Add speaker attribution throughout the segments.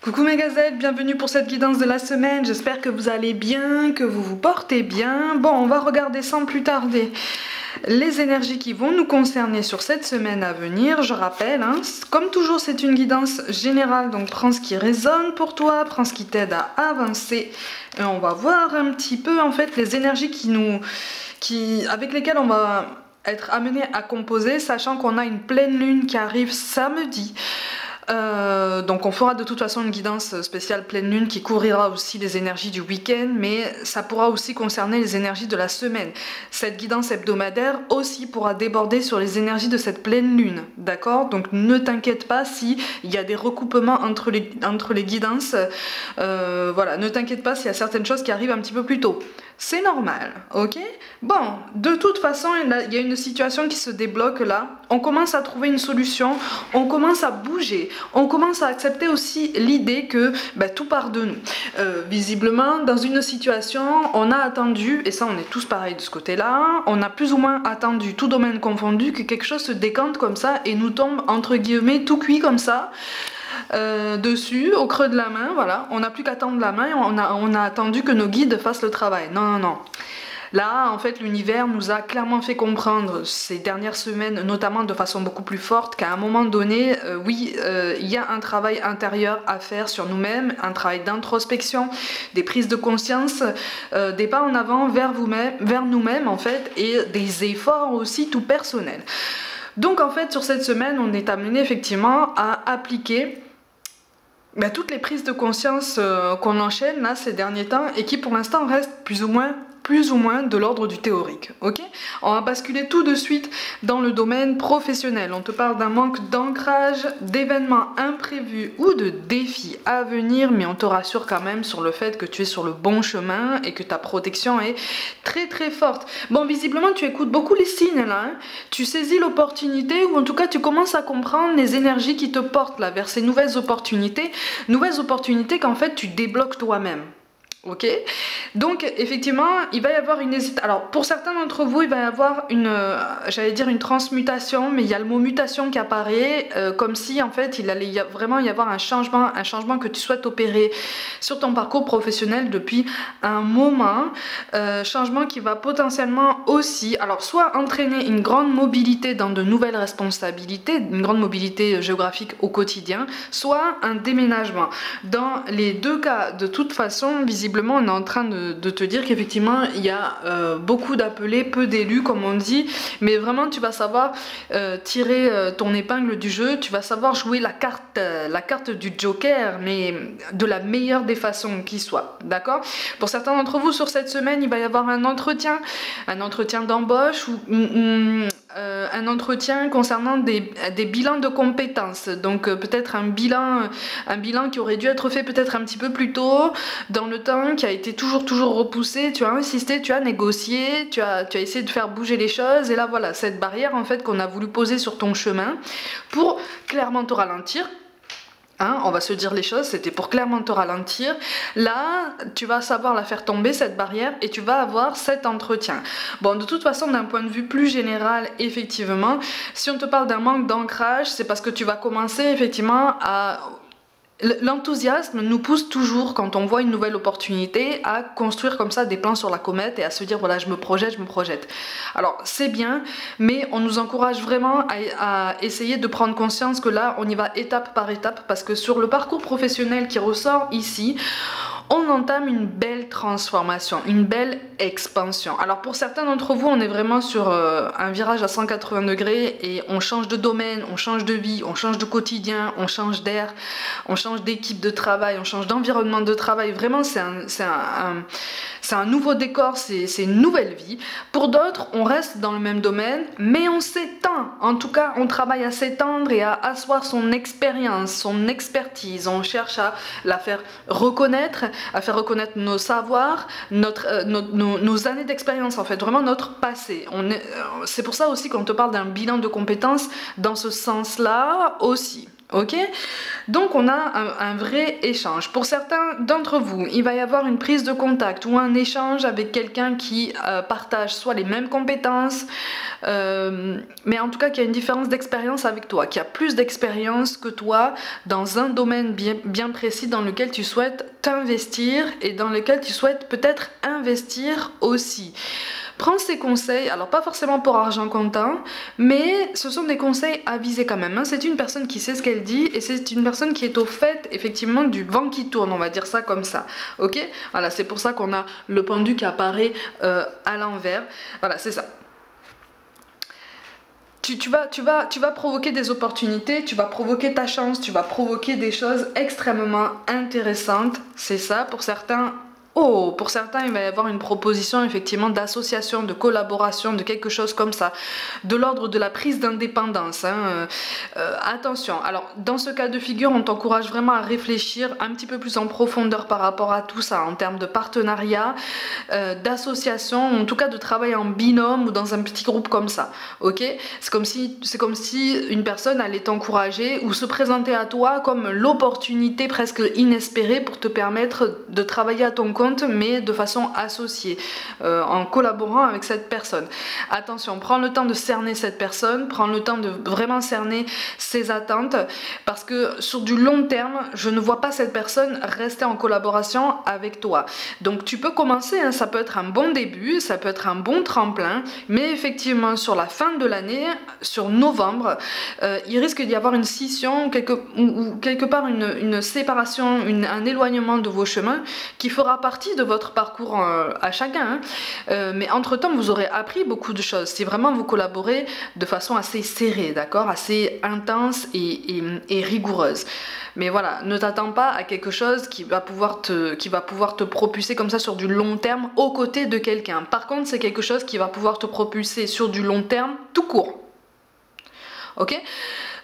Speaker 1: Coucou mes gazelles, bienvenue pour cette guidance de la semaine, j'espère que vous allez bien, que vous vous portez bien. Bon, on va regarder sans plus tarder les énergies qui vont nous concerner sur cette semaine à venir. Je rappelle, hein, comme toujours c'est une guidance générale, donc prends ce qui résonne pour toi, prends ce qui t'aide à avancer. Et on va voir un petit peu en fait les énergies avec lesquelles on va être amené à composer, sachant qu'on a une pleine lune qui arrive samedi. Donc on fera de toute façon une guidance spéciale pleine lune qui couvrira aussi les énergies du week-end, mais ça pourra aussi concerner les énergies de la semaine. Cette guidance hebdomadaire aussi pourra déborder sur les énergies de cette pleine lune, d'accord? Donc ne t'inquiète pas s'il y a des recoupements entre les guidances, voilà, ne t'inquiète pas s'il y a certaines choses qui arrivent un petit peu plus tôt. C'est normal, ok? Bon, de toute façon, il y a une situation qui se débloque là. On commence à trouver une solution, on commence à bouger, on commence à accepter aussi l'idée que tout part de nous. Visiblement, dans une situation, on a attendu, et ça on est tous pareils de ce côté-là, on a plus ou moins attendu, tout domaine confondu, que quelque chose se décante comme ça et nous tombe entre guillemets tout cuit comme ça. Dessus, au creux de la main, voilà, on n'a plus qu'à tendre la main et on a attendu que nos guides fassent le travail. Non, non, non. Là, en fait, l'univers nous a clairement fait comprendre ces dernières semaines, notamment de façon beaucoup plus forte, qu'à un moment donné, oui, il y a un travail intérieur à faire sur nous-mêmes, un travail d'introspection, des prises de conscience, des pas en avant vers nous-mêmes, en fait, et des efforts aussi tout personnels. Donc, en fait, sur cette semaine, on est amené effectivement à appliquer toutes les prises de conscience qu'on enchaîne là ces derniers temps et qui pour l'instant restent plus ou moins de l'ordre du théorique, ok? On va basculer tout de suite dans le domaine professionnel. On te parle d'un manque d'ancrage, d'événements imprévus ou de défis à venir, mais on te rassure quand même sur le fait que tu es sur le bon chemin et que ta protection est très très forte. Bon, visiblement tu écoutes beaucoup les signes là, hein? Tu saisis l'opportunité, ou en tout cas tu commences à comprendre les énergies qui te portent là vers ces nouvelles opportunités qu'en fait tu débloques toi-même. Ok, donc effectivement il va y avoir une hésitation. Alors pour certains d'entre vous il va y avoir j'allais dire une transmutation, mais il y a le mot mutation qui apparaît, comme si en fait il allait vraiment y avoir un changement que tu souhaites opérer sur ton parcours professionnel depuis un moment, changement qui va potentiellement aussi, alors soit entraîner une grande mobilité dans de nouvelles responsabilités, une grande mobilité géographique au quotidien, soit un déménagement. Dans les deux cas, de toute façon, visiblement on est en train de te dire qu'effectivement il y a beaucoup d'appelés, peu d'élus comme on dit, mais vraiment tu vas savoir tirer ton épingle du jeu, tu vas savoir jouer la carte du Joker, mais de la meilleure des façons qui soit, d'accord? Pour certains d'entre vous sur cette semaine il va y avoir un entretien d'embauche ou un entretien concernant des bilans de compétences, donc peut-être un bilan qui aurait dû être fait peut-être un petit peu plus tôt dans le temps, qui a été toujours repoussé. Tu as insisté, tu as négocié, tu as essayé de faire bouger les choses, et là voilà, cette barrière en fait qu'on a voulu poser sur ton chemin pour clairement te ralentir. Hein, on va se dire les choses, c'était pour clairement te ralentir. Là, tu vas savoir la faire tomber, cette barrière, et tu vas avoir cet entretien. Bon, de toute façon, d'un point de vue plus général, effectivement, si on te parle d'un manque d'ancrage, c'est parce que tu vas commencer effectivement à... L'enthousiasme nous pousse toujours, quand on voit une nouvelle opportunité, à construire comme ça des plans sur la comète et à se dire voilà, je me projette. Alors c'est bien, mais on nous encourage vraiment à essayer de prendre conscience que là on y va étape par étape, parce que sur le parcours professionnel qui ressort ici, on entame une belle transformation, une belle expansion. Alors pour certains d'entre vous, on est vraiment sur un virage à 180 degrés et on change de domaine, on change de vie, on change de quotidien, on change d'air, on change d'équipe de travail, on change d'environnement de travail. Vraiment, c'est un nouveau décor, c'est une nouvelle vie. Pour d'autres, on reste dans le même domaine, mais on s'étend. En tout cas, on travaille à s'étendre et à asseoir son expérience, son expertise. On cherche à la faire reconnaître, à faire reconnaître nos savoirs, nos années d'expérience, en fait, vraiment notre passé. C'est pour ça aussi qu'on te parle d'un bilan de compétences dans ce sens-là aussi. Ok, donc on a un vrai échange. Pour certains d'entre vous, il va y avoir une prise de contact ou un échange avec quelqu'un qui partage soit les mêmes compétences, mais en tout cas qui a une différence d'expérience avec toi, qui a plus d'expérience que toi dans un domaine bien précis dans lequel tu souhaites t'investir et dans lequel tu souhaites peut-être investir aussi. Prends ces conseils, alors pas forcément pour argent comptant, mais ce sont des conseils avisés quand même. Hein. C'est une personne qui sait ce qu'elle dit et c'est une personne qui est au fait effectivement du vent qui tourne, on va dire ça comme ça. Ok, voilà, c'est pour ça qu'on a le pendu qui apparaît à l'envers. Voilà, c'est ça. Tu vas provoquer des opportunités, tu vas provoquer ta chance, tu vas provoquer des choses extrêmement intéressantes. C'est ça, pour certains. Oh, pour certains, il va y avoir une proposition effectivement d'association, de collaboration, de quelque chose comme ça, de l'ordre de la prise d'indépendance. Hein. Attention, alors dans ce cas de figure, on t'encourage vraiment à réfléchir un petit peu plus en profondeur par rapport à tout ça, en termes de partenariat, d'association, en tout cas de travail en binôme ou dans un petit groupe comme ça. Ok, c'est comme si une personne allait t'encourager ou se présenter à toi comme l'opportunité presque inespérée pour te permettre de travailler à ton compte, mais de façon associée, en collaborant avec cette personne. Attention, prends le temps de cerner cette personne, prends le temps de vraiment cerner ses attentes, parce que sur du long terme, je ne vois pas cette personne rester en collaboration avec toi. Donc tu peux commencer, hein, ça peut être un bon début, ça peut être un bon tremplin, mais effectivement sur la fin de l'année, sur novembre, il risque d'y avoir une scission ou quelque part une séparation, un éloignement de vos chemins qui fera partie de votre parcours à chacun, hein. Mais entre temps vous aurez appris beaucoup de choses si vraiment vous collaborez de façon assez serrée, d'accord, assez intense et rigoureuse. Mais voilà, ne t'attends pas à quelque chose qui va pouvoir te propulser comme ça sur du long terme aux côtés de quelqu'un. Par contre, c'est quelque chose qui va pouvoir te propulser sur du long terme tout court. Ok ?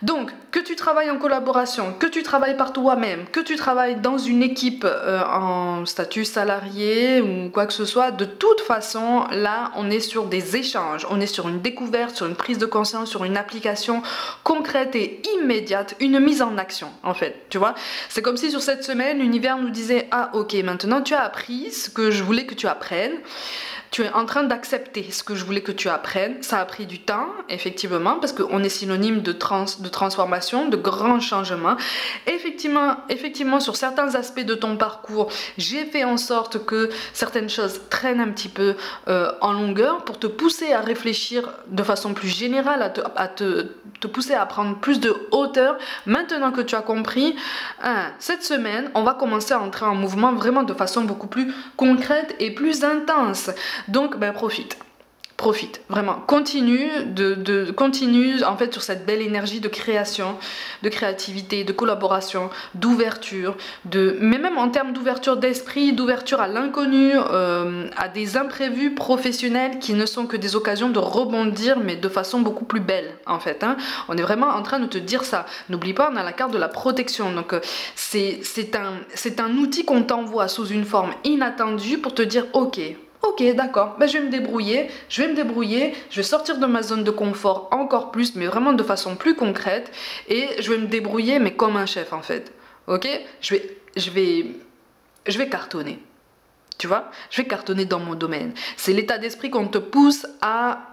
Speaker 1: Donc, que tu travailles en collaboration, que tu travailles par toi-même, que tu travailles dans une équipe en statut salarié ou quoi que ce soit, de toute façon, là, on est sur des échanges, on est sur une découverte, sur une prise de conscience, sur une application concrète et immédiate, une mise en action, en fait, tu vois. C'est comme si sur cette semaine, l'univers nous disait « Ah, ok, maintenant tu as appris ce que je voulais que tu apprennes. » Tu es en train d'accepter ce que je voulais que tu apprennes. Ça a pris du temps, effectivement, parce qu'on est synonyme de transformation, de grands changements. Effectivement, sur certains aspects de ton parcours, j'ai fait en sorte que certaines choses traînent un petit peu en longueur pour te pousser à réfléchir de façon plus générale, à te pousser à prendre plus de hauteur. Maintenant que tu as compris, cette semaine, on va commencer à entrer en mouvement vraiment de façon beaucoup plus concrète et plus intense. Donc ben, profite, vraiment, continue en fait sur cette belle énergie de création, de créativité, de collaboration, d'ouverture, mais même en termes d'ouverture d'esprit, d'ouverture à l'inconnu, à des imprévus professionnels qui ne sont que des occasions de rebondir, mais de façon beaucoup plus belle en fait. Hein. On est vraiment en train de te dire ça. N'oublie pas, on a la carte de la protection, donc c'est un outil qu'on t'envoie sous une forme inattendue pour te dire ok, d'accord, ben, je vais me débrouiller, je vais sortir de ma zone de confort encore plus, mais vraiment de façon plus concrète, et je vais me débrouiller, mais comme un chef en fait, ok, je vais cartonner, tu vois, je vais cartonner dans mon domaine. C'est l'état d'esprit qu'on te pousse à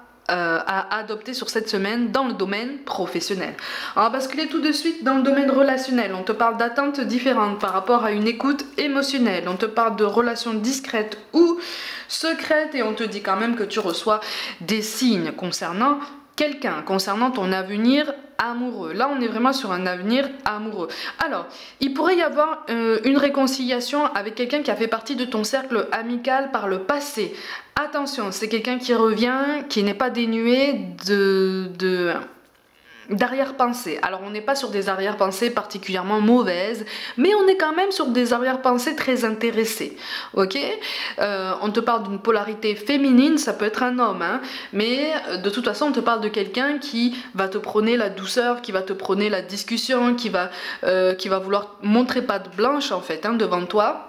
Speaker 1: adopter sur cette semaine dans le domaine professionnel. On va basculer tout de suite dans le domaine relationnel. On te parle d'attentes différentes par rapport à une écoute émotionnelle. On te parle de relations discrètes ou secrètes et on te dit quand même que tu reçois des signes concernant quelqu'un, concernant ton avenir amoureux. Là, on est vraiment sur un avenir amoureux. Alors, il pourrait y avoir une réconciliation avec quelqu'un qui a fait partie de ton cercle amical par le passé. Attention, c'est quelqu'un qui revient, qui n'est pas dénué d'arrière-pensée. Alors on n'est pas sur des arrière-pensées particulièrement mauvaises, mais on est quand même sur des arrière-pensées très intéressées. Ok, on te parle d'une polarité féminine, ça peut être un homme, hein, mais de toute façon on te parle de quelqu'un qui va te prôner la douceur, qui va te prôner la discussion, qui va vouloir montrer patte blanche en fait, hein, devant toi.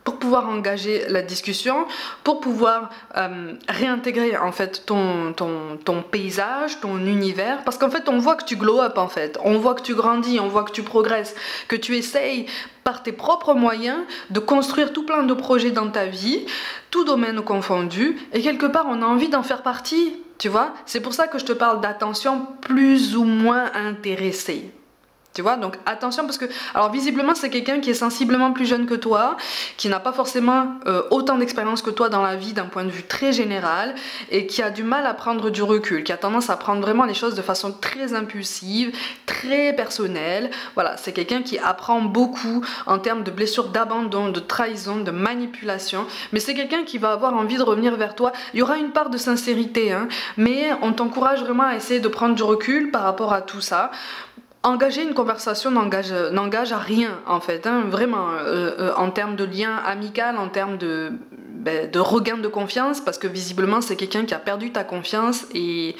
Speaker 1: pour pouvoir engager la discussion, pour pouvoir réintégrer en fait ton paysage, ton univers, parce qu'en fait on voit que tu glow up en fait, on voit que tu grandis, on voit que tu progresses, que tu essayes par tes propres moyens de construire tout plein de projets dans ta vie, tout domaine confondu, et quelque part on a envie d'en faire partie, tu vois. C'est pour ça que je te parle d'attention plus ou moins intéressée. Tu vois, donc attention parce que, alors visiblement c'est quelqu'un qui est sensiblement plus jeune que toi, qui n'a pas forcément autant d'expérience que toi dans la vie d'un point de vue très général et qui a du mal à prendre du recul, qui a tendance à prendre vraiment les choses de façon très impulsive, très personnelle. Voilà, c'est quelqu'un qui apprend beaucoup en termes de blessures d'abandon, de trahison, de manipulation, mais c'est quelqu'un qui va avoir envie de revenir vers toi. Il y aura une part de sincérité, hein, mais on t'encourage vraiment à essayer de prendre du recul par rapport à tout ça. Engager une conversation n'engage à rien en fait, hein, vraiment, en termes de lien amical, en termes de regain de confiance, parce que visiblement c'est quelqu'un qui a perdu ta confiance et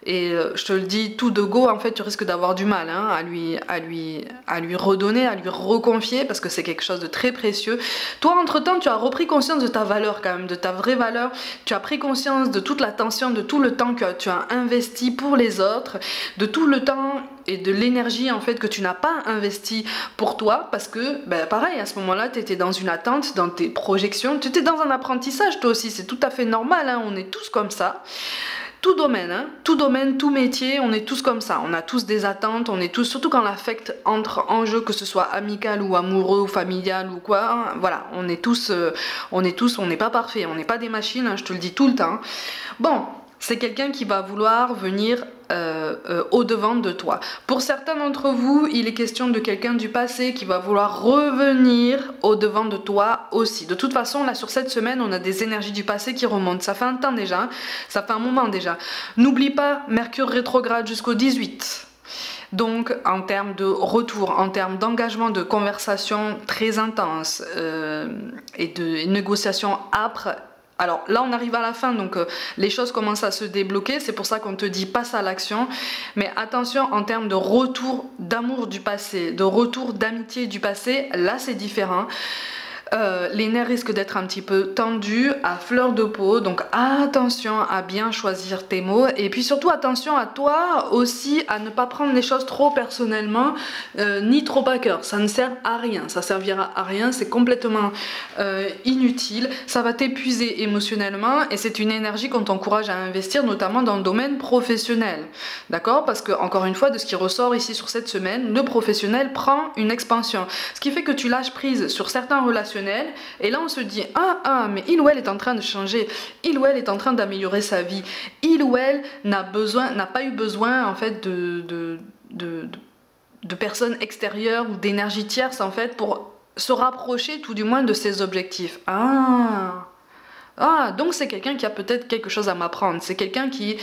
Speaker 1: je te le dis tout de go, en fait tu risques d'avoir du mal hein, à lui redonner, à lui reconfier, parce que c'est quelque chose de très précieux. Toi entre temps tu as repris conscience de ta valeur quand même, de ta vraie valeur, tu as pris conscience de toute l'attention, de tout le temps que tu as investi pour les autres, de tout le temps et de l'énergie en fait que tu n'as pas investi pour toi, parce que pareil à ce moment-là tu étais dans une attente, dans tes projections, tu étais dans un apprentissage toi aussi, c'est tout à fait normal, hein, on est tous comme ça. Tout domaine, hein, tout métier, on est tous comme ça, on a tous des attentes, on est tous, surtout quand l'affect entre en jeu, que ce soit amical ou amoureux ou familial ou quoi, hein, voilà, on n'est on n'est pas parfait, on n'est pas des machines, hein, je te le dis tout le temps. Bon, c'est quelqu'un qui va vouloir venir au-devant de toi. Pour certains d'entre vous, il est question de quelqu'un du passé qui va vouloir revenir au-devant de toi aussi. De toute façon, là, sur cette semaine, on a des énergies du passé qui remontent. Ça fait un temps déjà, ça fait un moment déjà. N'oublie pas, Mercure rétrograde jusqu'au 18. Donc en termes de retour, en termes d'engagement, de conversation très intense et de négociations âpres. Alors là on arrive à la fin, donc les choses commencent à se débloquer, c'est pour ça qu'on te dit passe à l'action. Mais attention en termes de retour d'amour du passé, de retour d'amitié du passé, là c'est différent. Les nerfs risquent d'être un petit peu tendus, à fleur de peau, donc attention à bien choisir tes mots, et puis surtout attention à toi aussi à ne pas prendre les choses trop personnellement ni trop à cœur. Ça ne sert à rien, ça servira à rien, c'est complètement inutile, ça va t'épuiser émotionnellement et c'est une énergie qu'on t'encourage à investir, notamment dans le domaine professionnel, d'accord? Parce que encore une fois, de ce qui ressort ici sur cette semaine, le professionnel prend une expansion, ce qui fait que tu lâches prise sur certains relationnels. Et là on se dit mais il ou elle est en train de changer, il ou elle est en train d'améliorer sa vie, il ou elle n'a pas eu besoin en fait de personnes extérieures ou d'énergie tierce en fait pour se rapprocher tout du moins de ses objectifs. Donc c'est quelqu'un qui a peut-être quelque chose à m'apprendre, c'est quelqu'un qui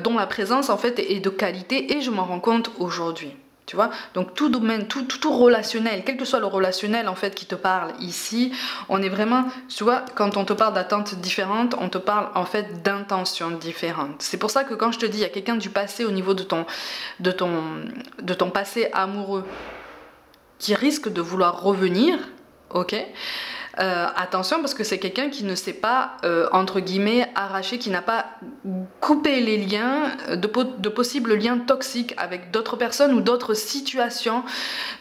Speaker 1: dont la présence en fait est de qualité, et je m'en rends compte aujourd'hui. Tu vois, donc tout domaine, tout relationnel, quel que soit le relationnel en fait qui te parle ici, on est vraiment, tu vois, quand on te parle d'attentes différentes, on te parle en fait d'intentions différentes. C'est pour ça que quand je te dis il y a quelqu'un du passé au niveau de ton passé amoureux qui risque de vouloir revenir, ok, attention parce que c'est quelqu'un qui ne s'est pas entre guillemets arraché, qui n'a pas coupé les liens de possibles liens toxiques avec d'autres personnes ou d'autres situations,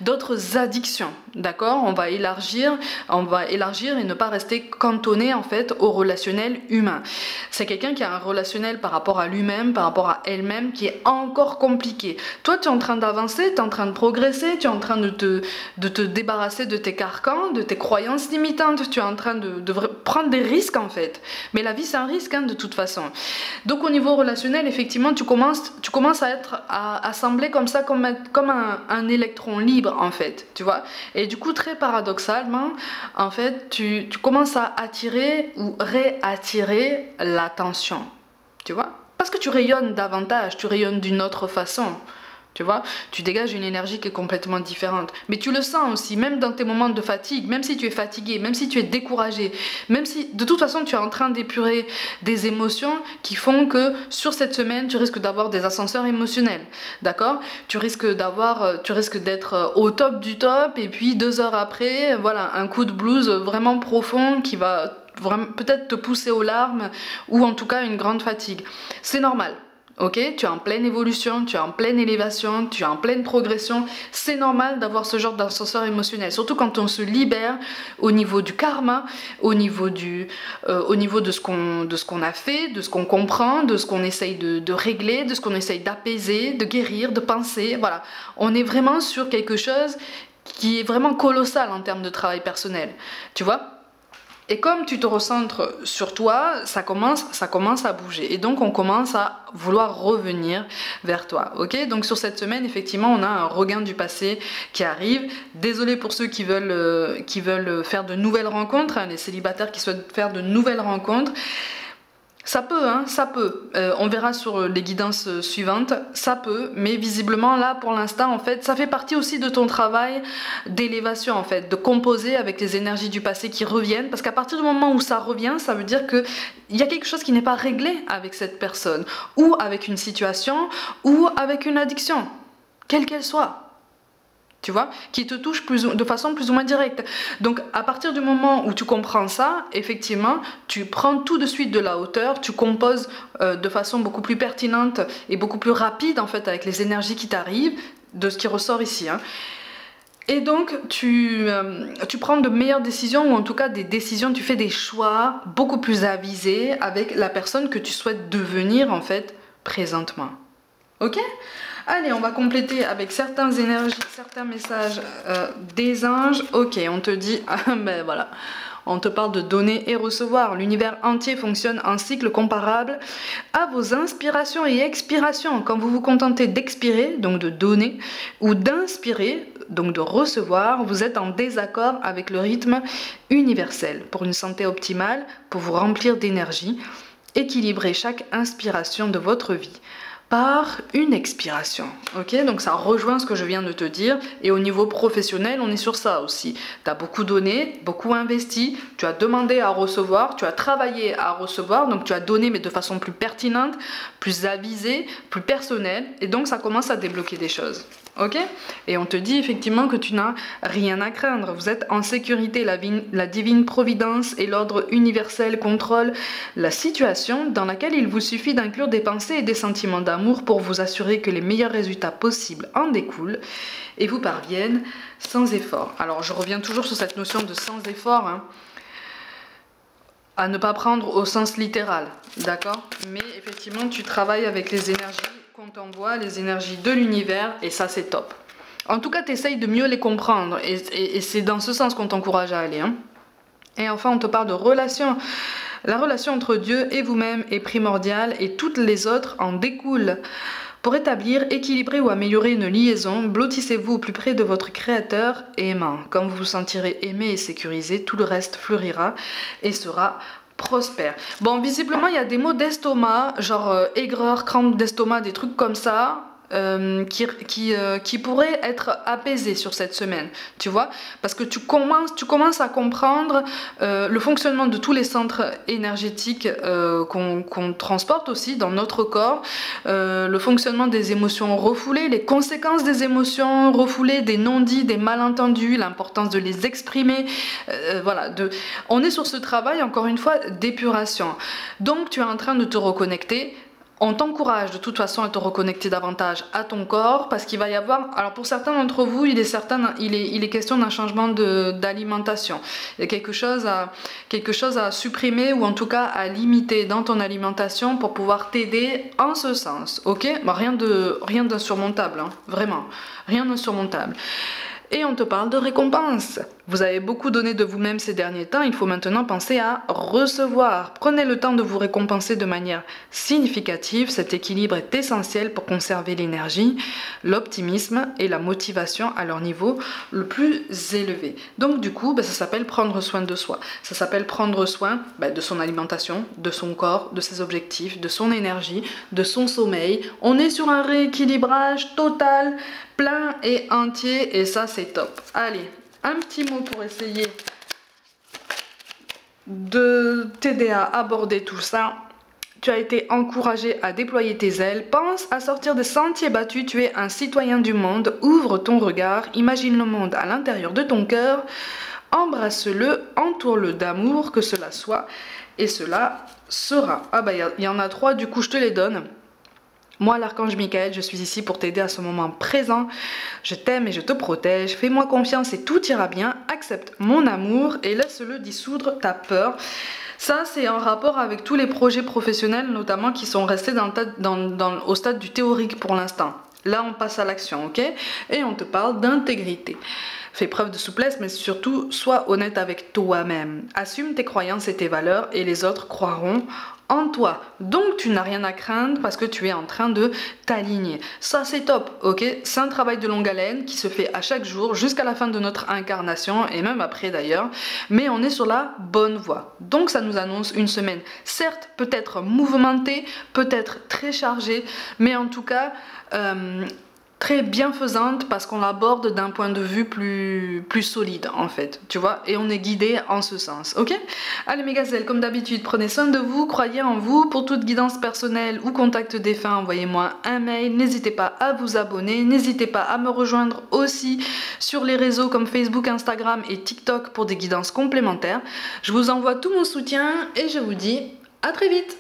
Speaker 1: d'autres addictions, d'accord? On va élargir et ne pas rester cantonné en fait au relationnel humain. C'est quelqu'un qui a un relationnel par rapport à lui-même, par rapport à elle-même, qui est encore compliqué. Toi tu es en train d'avancer, tu es en train de progresser, tu es en train de te débarrasser de tes carcans, de tes croyances limitantes, tu es en train de prendre des risques en fait, mais la vie c'est un risque hein, de toute façon. Donc au niveau relationnel effectivement tu commences à sembler comme ça, comme un électron libre en fait, tu vois, et du coup très paradoxalement en fait tu commences à attirer ou réattirer l'attention, tu vois, parce que tu rayonnes davantage, tu rayonnes d'une autre façon. Tu vois, tu dégages une énergie qui est complètement différente. Mais tu le sens aussi, même dans tes moments de fatigue, même si tu es fatigué, même si tu es découragé, même si de toute façon tu es en train d'épurer des émotions qui font que sur cette semaine, tu risques d'avoir des ascenseurs émotionnels. D'accord? Tu risques d'être au top du top et puis 2 heures après, voilà, un coup de blues vraiment profond qui va peut-être te pousser aux larmes ou en tout cas une grande fatigue. C'est normal. Ok, tu es en pleine évolution, tu es en pleine élévation, tu es en pleine progression. C'est normal d'avoir ce genre d'ascenseur émotionnel, surtout quand on se libère au niveau du karma, au niveau de ce qu'on a fait, de ce qu'on comprend, de ce qu'on essaye de régler, de ce qu'on essaye d'apaiser, de guérir, de penser. Voilà, on est vraiment sur quelque chose qui est vraiment colossal en termes de travail personnel. Tu vois ? Et comme tu te recentres sur toi, ça commence à bouger. Et donc, on commence à vouloir revenir vers toi. Ok ? Donc, sur cette semaine, effectivement, on a un regain du passé qui arrive. Désolé pour ceux qui veulent faire de nouvelles rencontres, hein, les célibataires qui souhaitent faire de nouvelles rencontres. Ça peut, hein, ça peut. On verra sur les guidances suivantes. Ça peut, mais visiblement là, pour l'instant, en fait, ça fait partie aussi de ton travail d'élévation, en fait, de composer avec les énergies du passé qui reviennent. Parce qu'à partir du moment où ça revient, ça veut dire que il y a quelque chose qui n'est pas réglé avec cette personne, ou avec une situation, ou avec une addiction, quelle qu'elle soit. Tu vois, qui te touche de façon plus ou moins directe. Donc à partir du moment où tu comprends ça, effectivement, tu prends tout de suite de la hauteur, tu composes de façon beaucoup plus pertinente et beaucoup plus rapide en fait avec les énergies qui t'arrivent, de ce qui ressort ici. Hein. Et donc tu prends de meilleures décisions, ou en tout cas des décisions, tu fais des choix beaucoup plus avisés avec la personne que tu souhaites devenir en fait présentement. Ok ? Allez, on va compléter avec certaines énergies, certains messages des anges. Ok, on te dit, ben voilà, on te parle de donner et recevoir. L'univers entier fonctionne en cycle comparable à vos inspirations et expirations. Quand vous vous contentez d'expirer, donc de donner, ou d'inspirer, donc de recevoir, vous êtes en désaccord avec le rythme universel. Pour une santé optimale, pour vous remplir d'énergie, équilibrez chaque inspiration de votre vie par une expiration. Ok, donc ça rejoint ce que je viens de te dire. Et au niveau professionnel, on est sur ça aussi. Tu as beaucoup donné, beaucoup investi, tu as demandé à recevoir, tu as travaillé à recevoir, donc tu as donné mais de façon plus pertinente, plus avisée, plus personnelle. Et donc ça commence à débloquer des choses. Ok ? Et on te dit effectivement que tu n'as rien à craindre. Vous êtes en sécurité. La divine providence et l'ordre universel contrôlent la situation dans laquelle il vous suffit d'inclure des pensées et des sentiments d'amour pour vous assurer que les meilleurs résultats possibles en découlent et vous parviennent sans effort. Alors je reviens toujours sur cette notion de sans effort, hein, à ne pas prendre au sens littéral, d'accord ? Mais effectivement, tu travailles avec les énergies qu'on t'envoie, les énergies de l'univers, et ça c'est top. En tout cas, tu essayes de mieux les comprendre, et c'est dans ce sens qu'on t'encourage à aller. Hein. Et enfin, on te parle de relation. La relation entre Dieu et vous-même est primordiale, et toutes les autres en découlent. Pour établir, équilibrer ou améliorer une liaison, blottissez-vous au plus près de votre créateur aimant. Quand vous vous sentirez aimé et sécurisé, tout le reste fleurira et sera prospère. Bon, visiblement, il y a des maux d'estomac, genre aigreur, crampe d'estomac, des trucs comme ça, qui pourraient être apaisés sur cette semaine, tu vois, parce que tu commences à comprendre le fonctionnement de tous les centres énergétiques qu'on transporte aussi dans notre corps, le fonctionnement des émotions refoulées, les conséquences des émotions refoulées, des non-dits, des malentendus, l'importance de les exprimer, voilà, on est sur ce travail, encore une fois, d'épuration. Donc tu es en train de te reconnecter. On t'encourage de toute façon à te reconnecter davantage à ton corps, parce qu'il va y avoir, alors pour certains d'entre vous, il est question d'un changement d'alimentation. Il y a quelque chose à supprimer, ou en tout cas à limiter dans ton alimentation pour pouvoir t'aider en ce sens, ok ? Bah, rien d'insurmontable, hein, vraiment, rien d'insurmontable. Et on te parle de récompense. Vous avez beaucoup donné de vous-même ces derniers temps, il faut maintenant penser à recevoir. Prenez le temps de vous récompenser de manière significative. Cet équilibre est essentiel pour conserver l'énergie, l'optimisme et la motivation à leur niveau le plus élevé. Donc du coup, ça s'appelle prendre soin de soi. Ça s'appelle prendre soin de son alimentation, de son corps, de ses objectifs, de son énergie, de son sommeil. On est sur un rééquilibrage total, plein et entier, et ça c'est top. Allez, un petit mot pour essayer de t'aider à aborder tout ça. Tu as été encouragé à déployer tes ailes. Pense à sortir des sentiers battus. Tu es un citoyen du monde. Ouvre ton regard. Imagine le monde à l'intérieur de ton cœur. Embrasse-le. Entoure-le d'amour. Que cela soit. Et cela sera. Ah il y en a 3. Du coup, je te les donne. Moi, l'archange Michael, je suis ici pour t'aider à ce moment présent. Je t'aime et je te protège. Fais-moi confiance et tout ira bien. Accepte mon amour et laisse-le dissoudre ta peur. Ça, c'est en rapport avec tous les projets professionnels, notamment qui sont restés au stade du théorique pour l'instant. Là, on passe à l'action, ok? Et on te parle d'intégrité. Fais preuve de souplesse, mais surtout, sois honnête avec toi-même. Assume tes croyances et tes valeurs et les autres croiront en toi. Donc, tu n'as rien à craindre parce que tu es en train de t'aligner. Ça, c'est top, ok? C'est un travail de longue haleine qui se fait à chaque jour jusqu'à la fin de notre incarnation et même après d'ailleurs. Mais on est sur la bonne voie. Donc, ça nous annonce une semaine, certes, peut-être mouvementée, peut-être très chargée, mais en tout cas... très bienfaisante parce qu'on l'aborde d'un point de vue plus solide en fait, tu vois, et on est guidé en ce sens, ok? Allez mes gazelles, comme d'habitude, prenez soin de vous, croyez en vous. Pour toute guidance personnelle ou contact défunt, envoyez-moi un mail, n'hésitez pas à vous abonner, n'hésitez pas à me rejoindre aussi sur les réseaux comme Facebook, Instagram et TikTok pour des guidances complémentaires. Je vous envoie tout mon soutien et je vous dis à très vite.